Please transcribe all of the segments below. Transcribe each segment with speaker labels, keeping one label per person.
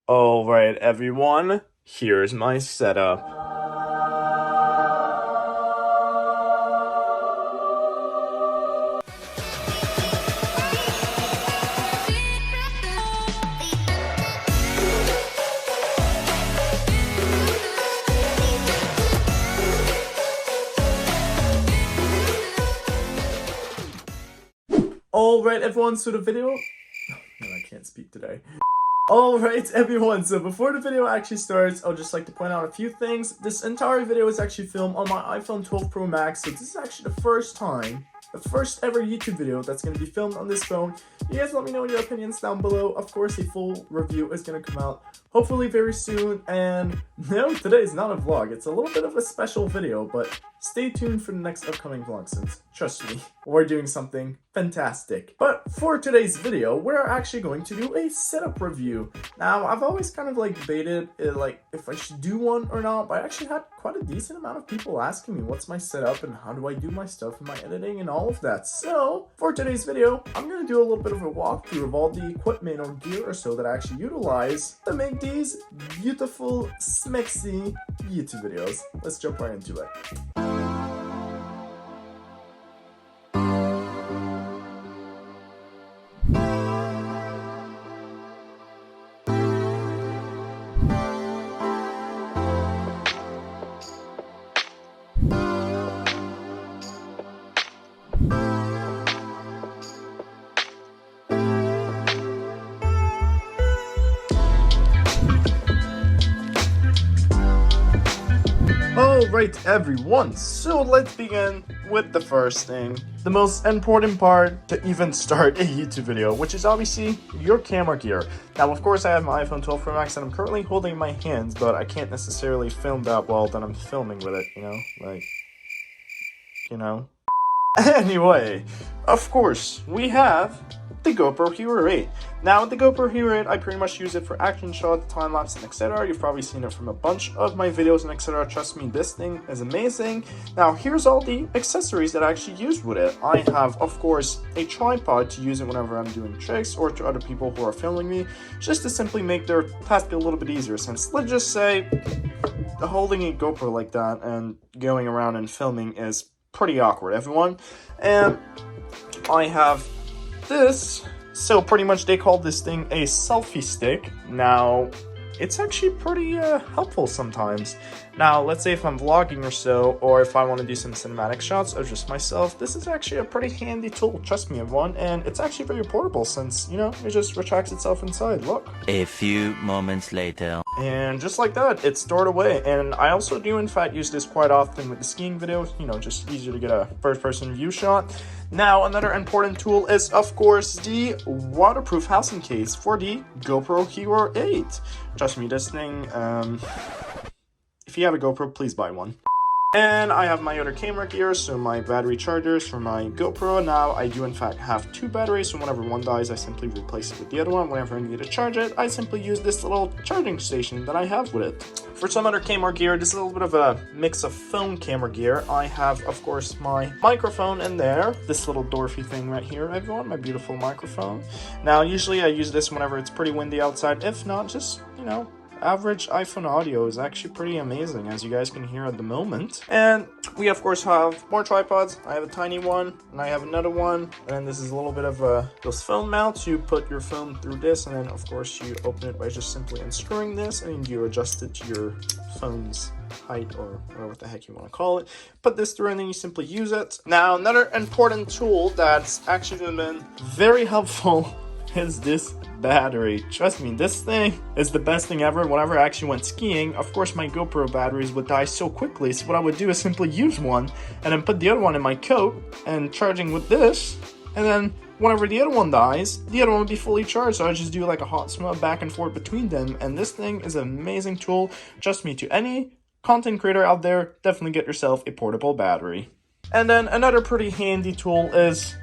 Speaker 1: Alright everyone, here's my setup. Alright everyone, so the video... No, I can't speak today. Alright everyone, so before the video actually starts, I'd just like to point out a few things. This entire video is actually filmed on my iPhone 12 Pro Max, so this is actually the first ever YouTube video that's going to be filmed on this phone. You guys let me know your opinions down below. Of course, a full review is going to come out hopefully very soon. And no, today is not a vlog. It's a little bit of a special video, but stay tuned for the next upcoming vlog since, trust me, we're doing something fantastic. But for today's video, we're actually going to do a setup review. Now, I've always kind of like debated if I should do one or not, but I actually had quite a decent amount of people asking me what's my setup and how do I do my stuff and my editing and all of that. So for today's video, I'm going to do a little bit of a walkthrough of all the equipment or gear or so that I actually utilize to make these beautiful, smexy YouTube videos. Let's jump right into it. Alright everyone, so let's begin with the first thing. The most important part to even start a YouTube video, which is obviously your camera gear. Now of course I have my iPhone 12 Pro Max and I'm currently holding in my hands, but I can't necessarily film that well that I'm filming with it, Anyway, of course, we have the GoPro Hero 8. Now, with the GoPro Hero 8, I pretty much use it for action shots, time-lapse, and etc. You've probably seen it from a bunch of my videos and etc. Trust me, this thing is amazing. Now, here's all the accessories that I actually use with it. I have, of course, a tripod to use it whenever I'm doing tricks or to other people who are filming me, just to simply make their task a little bit easier, since, let's just say, holding a GoPro like that and going around and filming is pretty awkward, everyone. And I have this, so pretty much they call this thing a selfie stick. Now it's actually pretty helpful sometimes. Now let's say if I'm vlogging or so, or if I want to do some cinematic shots of just myself, this is actually a pretty handy tool, trust me everyone, and it's actually very portable since, it just retracts itself inside. Look,
Speaker 2: a few moments later,
Speaker 1: and just like that, it's stored away. And I also do in fact use this quite often with the skiing videos, just easier to get a first-person view shot. Now another important tool is of course the waterproof housing case for the GoPro Hero 8. Trust me, this thing, if you have a GoPro, please buy one. And I have my other camera gear, so my battery chargers for my GoPro. Now, I do in fact have two batteries, so whenever one dies, I simply replace it with the other one. Whenever I need to charge it, I simply use this little charging station that I have with it. For some other camera gear, this is a little bit of a mix of phone camera gear. I have, of course, my microphone in there. This little Dorothy thing right here, everyone, my beautiful microphone. Now, usually I use this whenever it's pretty windy outside. If not, just, average iPhone audio is actually pretty amazing, as you guys can hear at the moment. And we of course have more tripods. I have a tiny one and I have another one, and this is a little bit of those phone mounts. You put your phone through this, and then of course you open it by just simply unscrewing this, and you adjust it to your phone's height or whatever the heck you want to call it. Put this through and then you simply use it. Now another important tool that's actually been very helpful is this battery. Trust me, this thing is the best thing ever. Whenever I actually went skiing, of course my GoPro batteries would die so quickly, so what I would do is simply use one and then put the other one in my coat and charging with this, and then whenever the other one dies, the other one would be fully charged, so I just do like a hot swap back and forth between them. And this thing is an amazing tool. Trust me, to any content creator out there, definitely get yourself a portable battery. And then another pretty handy tool is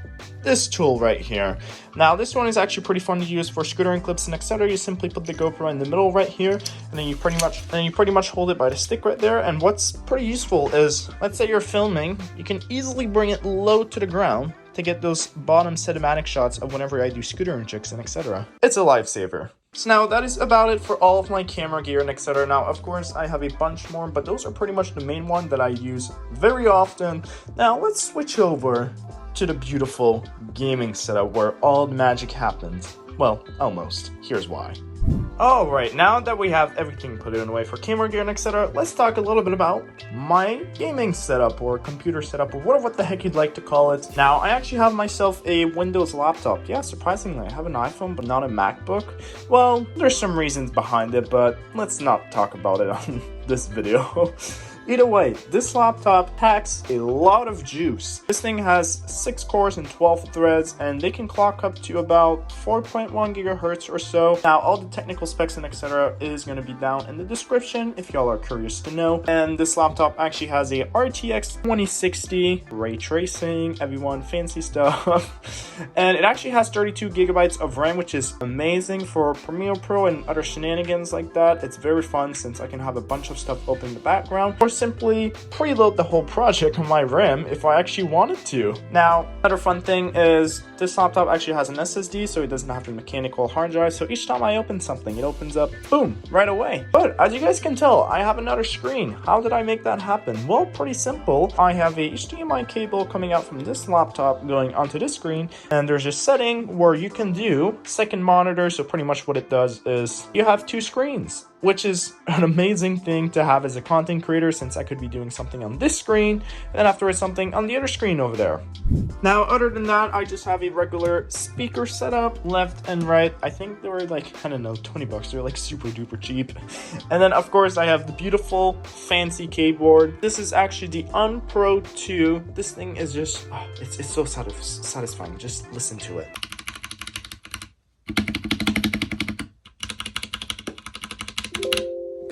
Speaker 1: this tool right here. Now this one is actually pretty fun to use for scootering clips and etc. You simply put the GoPro in the middle right here, and then you pretty much hold it by the stick right there. And what's pretty useful is, let's say you're filming, you can easily bring it low to the ground to get those bottom cinematic shots of whenever I do scootering tricks and etc. It's a lifesaver. So now that is about it for all of my camera gear and etc. Now, of course, I have a bunch more, but those are pretty much the main one that I use very often. Now, let's switch over to the beautiful gaming setup where all the magic happens. Well, almost. Here's why. Alright, now that we have everything put in away for camera gear and etc., let's talk a little bit about my gaming setup or computer setup or whatever what the heck you'd like to call it. Now, I actually have myself a Windows laptop. Yeah, surprisingly, I have an iPhone but not a MacBook. Well, there's some reasons behind it, but let's not talk about it on this video. Either way, this laptop packs a lot of juice. This thing has 6 cores and 12 threads, and they can clock up to about 4.1 gigahertz or so. Now, all the technical specs and etc. is going to be down in the description if y'all are curious to know. And this laptop actually has a RTX 2060, ray tracing, everyone fancy stuff. And it actually has 32 gigabytes of RAM, which is amazing for Premiere Pro and other shenanigans like that. It's very fun since I can have a bunch of stuff open in the background, or simply preload the whole project on my RAM if I actually wanted to. Now, another fun thing is this laptop actually has an SSD, so it doesn't have a mechanical hard drive, so each time I open something, it opens up, boom, right away. But as you guys can tell, I have another screen. How did I make that happen? Well, pretty simple. I have a HDMI cable coming out from this laptop going onto this screen, and there's a setting where you can do second monitor, so pretty much what it does is you have 2 screens, which is an amazing thing to have as a content creator since I could be doing something on this screen and then afterwards something on the other screen over there. Now, other than that, I just have a regular speaker setup left and right. I think they were like, I don't know, 20 bucks. They're like super duper cheap. And then of course I have the beautiful fancy keyboard. This is actually the Unpro 2. This thing is just, it's so satisfying. Just listen to it.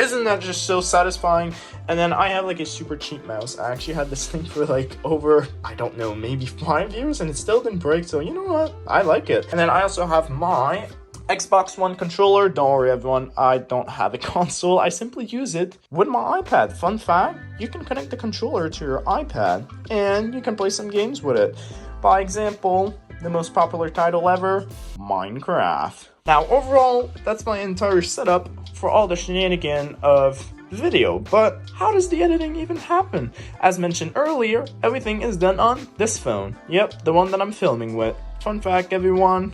Speaker 1: Isn't that just so satisfying? And then I have like a super cheap mouse. I actually had this thing for like over, I don't know, maybe 5 years and it still didn't break. So you know what? I like it. And then I also have my Xbox One controller. Don't worry everyone, I don't have a console. I simply use it with my iPad. Fun fact, you can connect the controller to your iPad and you can play some games with it. By example, the most popular title ever, Minecraft. Now overall, that's my entire setup for all the shenanigan of video, but how does the editing even happen? As mentioned earlier, everything is done on this phone. Yep, the one that I'm filming with. Fun fact, everyone.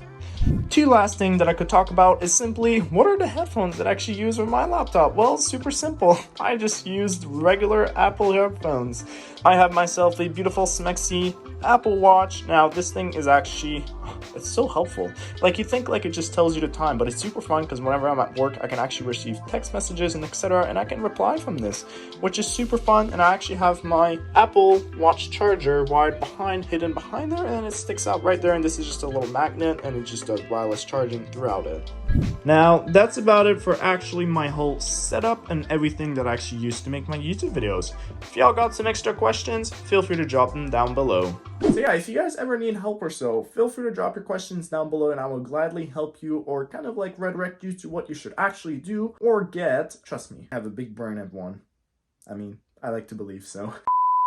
Speaker 1: 2 last thing that I could talk about is simply, what are the headphones that I actually use with my laptop? Well, super simple. I just used regular Apple headphones. I have myself a beautiful Smexy Apple Watch. Now, this thing is actually, it's so helpful. Like, you think like it just tells you the time, but it's super fun because whenever I'm at work, I can actually receive text messages and etc. and I can reply from this, which is super fun. And I actually have my Apple Watch charger wired behind, hidden behind there, and it sticks out right there. And this is just a little magnet and it just does wireless charging throughout it. Now, that's about it for actually my whole setup and everything that I actually use to make my YouTube videos. If y'all got some extra questions, feel free to drop them down below. So yeah, if you guys ever need help or so, feel free to drop your questions down below and I will gladly help you or kind of like redirect you to what you should actually do or get. Trust me, I have a big brain, everyone. I mean, I like to believe so.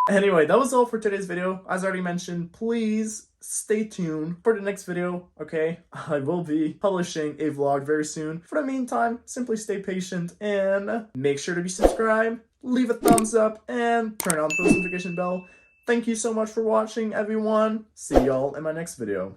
Speaker 1: Anyway, that was all for today's video. As I already mentioned, please stay tuned for the next video, okay? I will be publishing a vlog very soon. For the meantime, simply stay patient and make sure to be subscribed, leave a thumbs up, and turn on the post notification bell. Thank you so much for watching, everyone. See y'all in my next video.